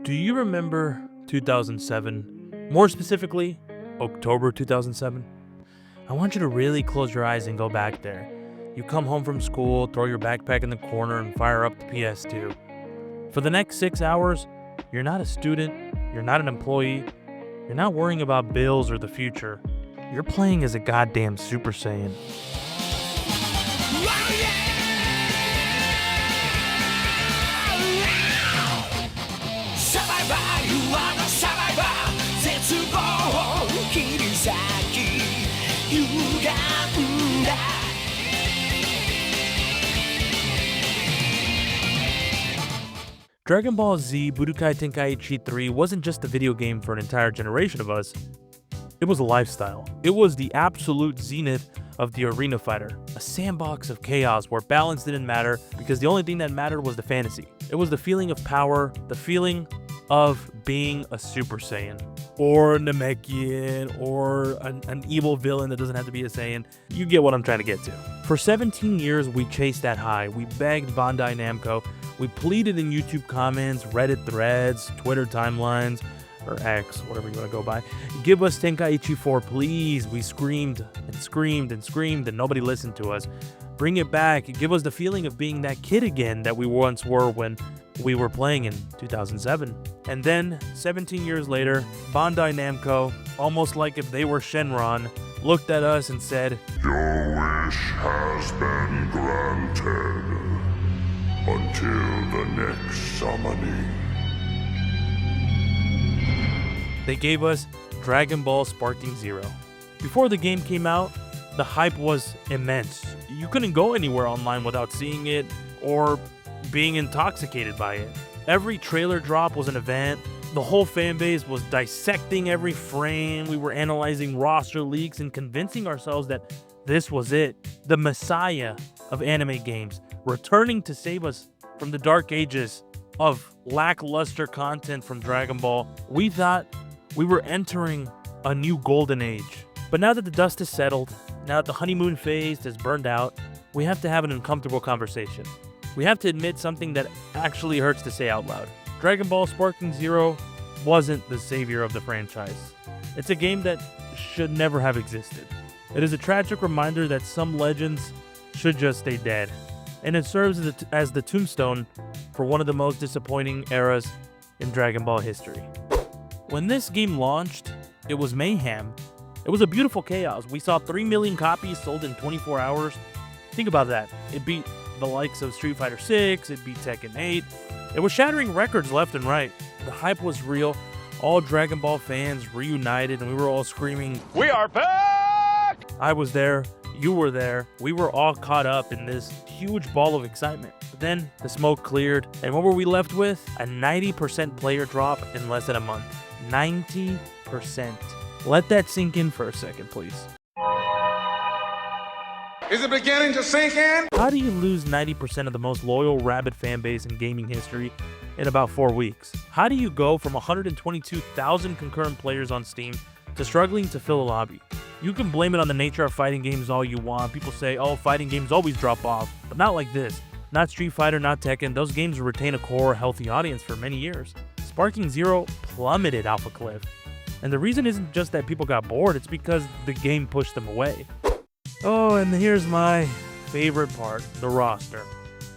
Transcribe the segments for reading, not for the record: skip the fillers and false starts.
Do you remember 2007? More specifically, October 2007? I want you to really close your eyes and go back there. You come home from school, throw your backpack in the corner, and fire up the PS2. For the next 6 hours, you're not a student, you're not an employee, you're not worrying about bills or the future. You're playing as a goddamn Super Saiyan. Dragon Ball Z Budokai Tenkaichi 3 wasn't just a video game for an entire generation of us. It was a lifestyle. It was the absolute zenith of the arena fighter, a sandbox of chaos where balance didn't matter because the only thing that mattered was the fantasy. It was the feeling of power, the feeling of being a Super Saiyan, or Namekian, or an evil villain that doesn't have to be a Saiyan. You get what I'm trying to get to. For 17 years, we chased that high. We begged Bandai Namco. We pleaded in YouTube comments, Reddit threads, Twitter timelines, or X, whatever you want to go by. Give us Tenkaichi 4, please. We screamed and screamed and screamed, and nobody listened to us. Bring it back. Give us the feeling of being that kid again that we once were when we were playing in 2007. And then, 17 years later, Bandai Namco, almost like if they were Shenron, looked at us and said, "Your wish has been granted until the next summoning." They gave us Dragon Ball Sparking Zero. Before the game came out, the hype was immense. You couldn't go anywhere online without seeing it or being intoxicated by it. Every trailer drop was an event. The whole fan base was dissecting every frame. We were analyzing roster leaks and convincing ourselves that this was it. The messiah of anime games, returning to save us from the dark ages of lackluster content from Dragon Ball. We thought we were entering a new golden age. But now that the dust has settled, now that the honeymoon phase has burned out, we have to have an uncomfortable conversation. We have to admit something that actually hurts to say out loud. Dragon Ball Sparking Zero wasn't the savior of the franchise. It's a game that should never have existed. It is a tragic reminder that some legends should just stay dead. And it serves as the tombstone for one of the most disappointing eras in Dragon Ball history. When this game launched, it was mayhem. It was a beautiful chaos. We saw 3 million copies sold in 24 hours. Think about that. It beat the likes of Street Fighter 6, it beat Tekken 8. It was shattering records left and right. The hype was real. All Dragon Ball fans reunited and we were all screaming, "We are back!" I was there. You were there. We were all caught up in this huge ball of excitement. But then the smoke cleared, and what were we left with? A 90% player drop in less than a month. 90%. Let that sink in for a second, please. Is it beginning to sink in? How do you lose 90% of the most loyal rabid fan base in gaming history in about 4 weeks? How do you go from 122,000 concurrent players on Steam to struggling to fill a lobby? You can blame it on the nature of fighting games all you want. People say, oh, fighting games always drop off, but not like this. Not Street Fighter, not Tekken. Those games retain a core, healthy audience for many years. Sparking Zero plummeted off a cliff. And the reason isn't just that people got bored, it's because the game pushed them away. Oh, and here's my favorite part, the roster.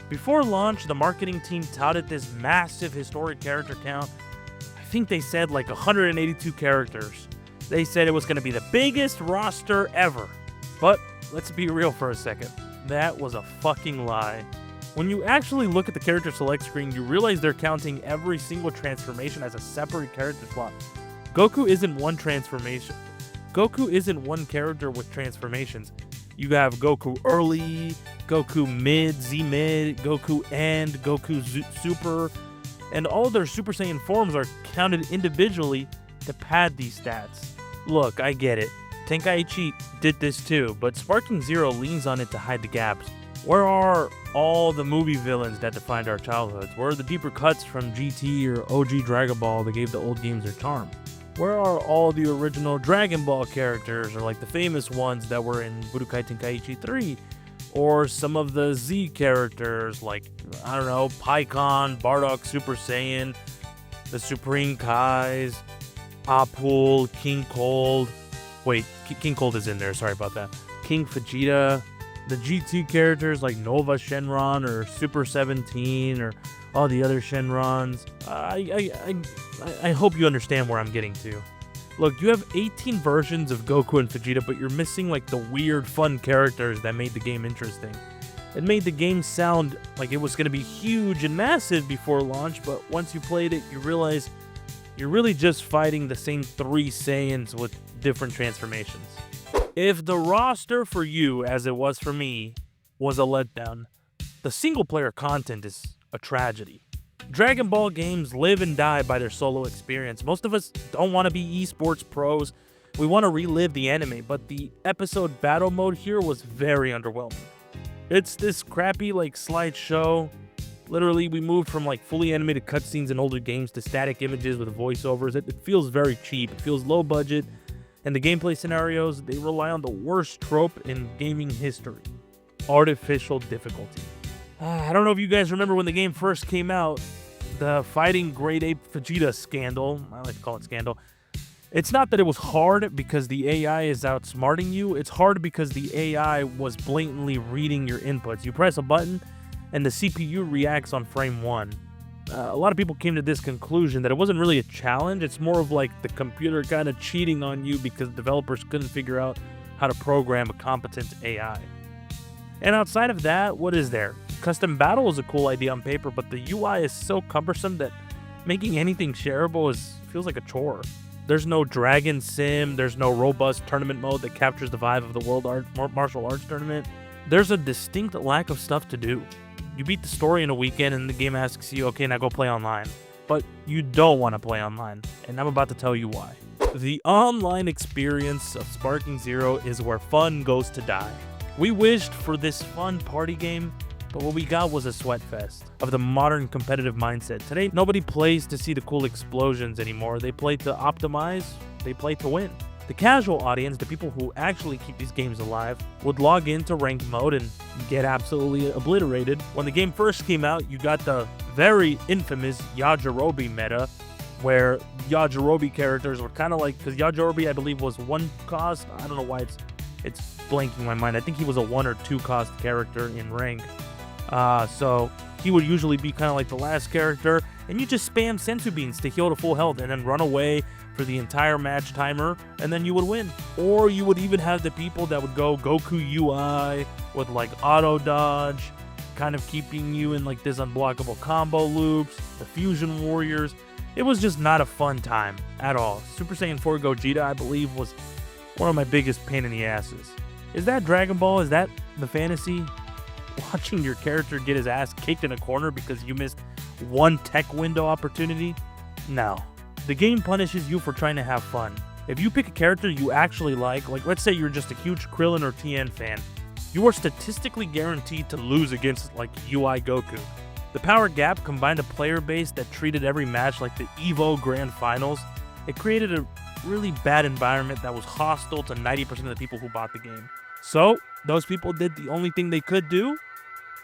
Before launch, the marketing team touted this massive historic character count. I think they said like 182 characters. They said it was going to be the biggest roster ever. But let's be real for a second. That was a fucking lie. When you actually look at the character select screen, you realize they're counting every single transformation as a separate character slot. Goku isn't one transformation. Goku isn't one character with transformations. You have Goku early, Goku mid, Z mid, Goku end, Goku super, and all their Super Saiyan forms are counted individually to pad these stats. Look, I get it. Tenkaichi did this too, but Sparking Zero leans on it to hide the gaps. Where are all the movie villains that defined our childhoods? Where are the deeper cuts from GT or OG Dragon Ball that gave the old games their charm? Where are all the original Dragon Ball characters, or like the famous ones that were in Budokai Tenkaichi 3? Or some of the Z characters like, I don't know, Pikkon, Bardock Super Saiyan, the Supreme Kais, Apul, King Cold. Wait, King Cold is in there, sorry about that. King Vegeta, the GT characters like Nova Shenron or Super 17 or all the other Shenrons. I hope you understand where I'm getting to. Look, you have 18 versions of Goku and Vegeta, but you're missing like the weird, fun characters that made the game interesting. It made the game sound like it was going to be huge and massive before launch, but once you played it, you realize you're really just fighting the same 3 Saiyans with different transformations. If the roster for you, as it was for me, was a letdown, the single-player content is a tragedy. Dragon Ball games live and die by their solo experience. Most of us don't want to be esports pros. We want to relive the anime, but the episode battle mode here was very underwhelming. It's this crappy like slideshow. Literally, we moved from like fully animated cutscenes in older games to static images with voiceovers. It feels very cheap. It feels low budget. And the gameplay scenarios, they rely on the worst trope in gaming history: artificial difficulty. I don't know if you guys remember when the game first came out, the fighting Great Ape Vegeta scandal. I like to call it scandal. It's not that it was hard because the AI is outsmarting you. It's hard because the AI was blatantly reading your inputs. You press a button and the CPU reacts on frame 1. A lot of people came to this conclusion that it wasn't really a challenge. It's more of like the computer kind of cheating on you because developers couldn't figure out how to program a competent AI. And outside of that, what is there? Custom battle is a cool idea on paper, but the UI is so cumbersome that making anything shareable feels like a chore. There's no Dragon Sim, there's no robust tournament mode that captures the vibe of the World Martial Arts Tournament. There's a distinct lack of stuff to do. You beat the story in a weekend and the game asks you, okay, now go play online. But you don't want to play online, and I'm about to tell you why. The online experience of Sparking Zero is where fun goes to die. We wished for this fun party game, but what we got was a sweat fest of the modern competitive mindset. Today, nobody plays to see the cool explosions anymore. They play to optimize, they play to win. The casual audience, the people who actually keep these games alive, would log into ranked mode and get absolutely obliterated. When the game first came out, you got the very infamous Yajirobe meta, where Yajirobe characters were kind of like, because Yajirobe, I believe, was 1 cost. I don't know why it's blanking my mind. I think he was a 1 or 2 cost character in rank. So he would usually be kind of like the last character, and you just spam sensu beans to heal to full health and then run away for the entire match timer, and then you would win. Or you would even have the people that would go Goku UI with like auto dodge, kind of keeping you in like this unblockable combo loops, the fusion warriors. It was just not a fun time at all. Super Saiyan 4 Gogeta, I believe, was one of my biggest pain in the asses. Is that Dragon Ball? Is that the fantasy? Watching your character get his ass kicked in a corner because you missed 1 tech window opportunity? No. The game punishes you for trying to have fun. If you pick a character you actually like let's say you're just a huge Krillin or TN fan, you are statistically guaranteed to lose against like UI Goku. The power gap combined a player base that treated every match like the EVO Grand Finals. It created a really bad environment that was hostile to 90% of the people who bought the game. So, those people did the only thing they could do.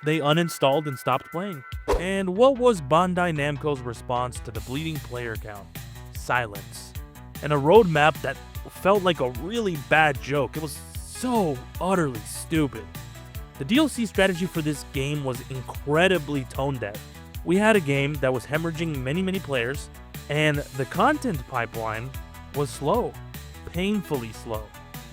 They uninstalled and stopped playing. And what was Bandai Namco's response to the bleeding player count? Silence. And a roadmap that felt like a really bad joke. It was so utterly stupid. The DLC strategy for this game was incredibly tone deaf. We had a game that was hemorrhaging many players, and the content pipeline was slow, painfully slow.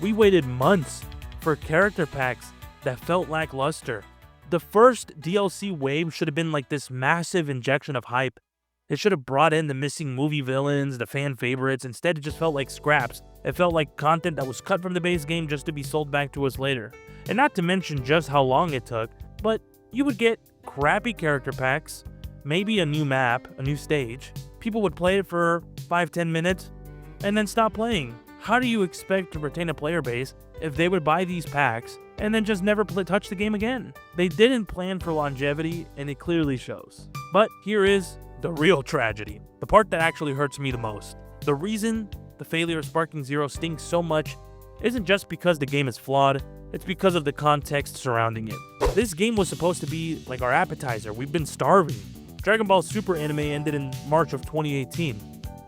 We waited months for character packs that felt lackluster. The first DLC wave should have been like this massive injection of hype. It should have brought in the missing movie villains, the fan favorites. Instead, it just felt like scraps. It felt like content that was cut from the base game just to be sold back to us later. And not to mention just how long it took, but you would get crappy character packs, maybe a new map, a new stage. People would play it for 5-10 minutes and then stop playing. How do you expect to retain a player base if they would buy these packs and then just never touch the game again? They didn't plan for longevity, and it clearly shows. But here is the real tragedy, the part that actually hurts me the most. The reason the failure of Sparking Zero stings so much isn't just because the game is flawed, it's because of the context surrounding it. This game was supposed to be like our appetizer. We've been starving Dragon Ball Super anime ended in March of 2018.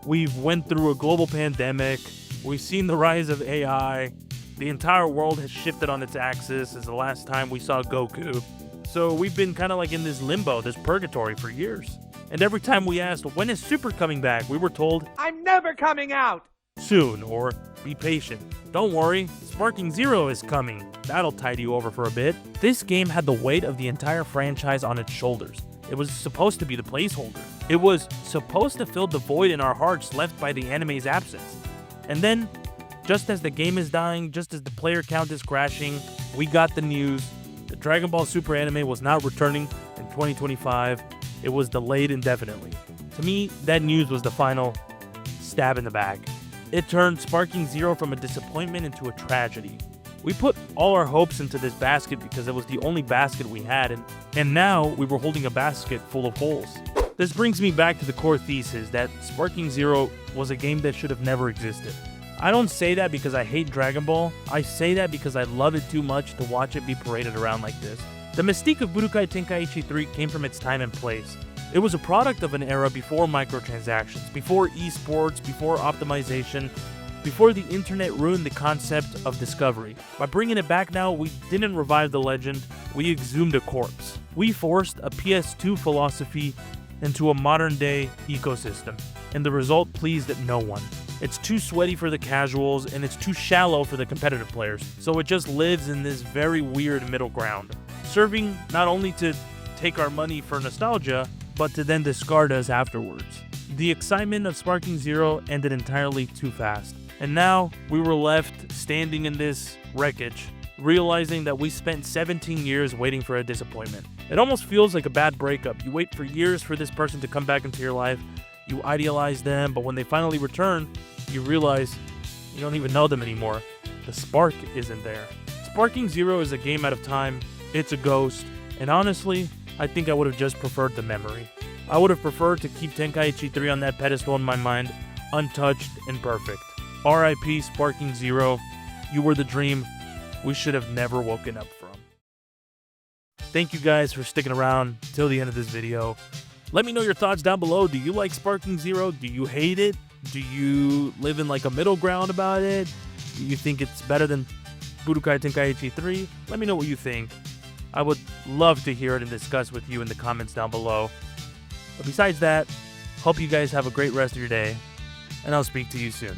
We've went through a global pandemic. We've seen the rise of AI. The entire world has shifted on its axis since the last time we saw Goku. So we've been kind of like in this limbo, this purgatory for years. And every time we asked, when is Super coming back? We were told, I'm never coming out! soon, or be patient. Don't worry, Sparking Zero is coming. That'll tide you over for a bit. This game had the weight of the entire franchise on its shoulders. It was supposed to be the placeholder. It was supposed to fill the void in our hearts left by the anime's absence. And then, just as the game is dying, just as the player count is crashing, we got the news. The Dragon Ball Super anime was not returning in 2025. It was delayed indefinitely. To me, that news was the final stab in the back. It turned Sparking Zero from a disappointment into a tragedy. We put all our hopes into this basket because it was the only basket we had, and now we were holding a basket full of holes. This brings me back to the core thesis that Sparking Zero was a game that should have never existed. I don't say that because I hate Dragon Ball. I say that because I love it too much to watch it be paraded around like this. The mystique of Budokai Tenkaichi 3 came from its time and place. It was a product of an era before microtransactions, before esports, before optimization, before the internet ruined the concept of discovery. By bringing it back now, we didn't revive the legend, we exhumed a corpse. We forced a PS2 philosophy into a modern-day ecosystem, and the result pleased no one. It's too sweaty for the casuals, and it's too shallow for the competitive players, so it just lives in this very weird middle ground, serving not only to take our money for nostalgia, but to then discard us afterwards. The excitement of Sparking Zero ended entirely too fast, and now we were left standing in this wreckage, realizing that we spent 17 years waiting for a disappointment. It almost feels like a bad breakup. You wait for years for this person to come back into your life, you idealize them, but when they finally return, you realize you don't even know them anymore. The spark isn't there. Sparking Zero is a game out of time, it's a ghost, and honestly, I think I would have just preferred the memory. I would have preferred to keep Tenkaichi 3 on that pedestal in my mind, untouched and perfect. RIP Sparking Zero, you were the dream we should have never woken up from. Thank you guys for sticking around till the end of this video. Let me know your thoughts down below. Do you like Sparking Zero? Do you hate it? Do you live in like a middle ground about it? Do you think it's better than Budokai Tenkaichi 3? Let me know what you think. I would love to hear it and discuss with you in the comments down below. But besides that, hope you guys have a great rest of your day, and I'll speak to you soon.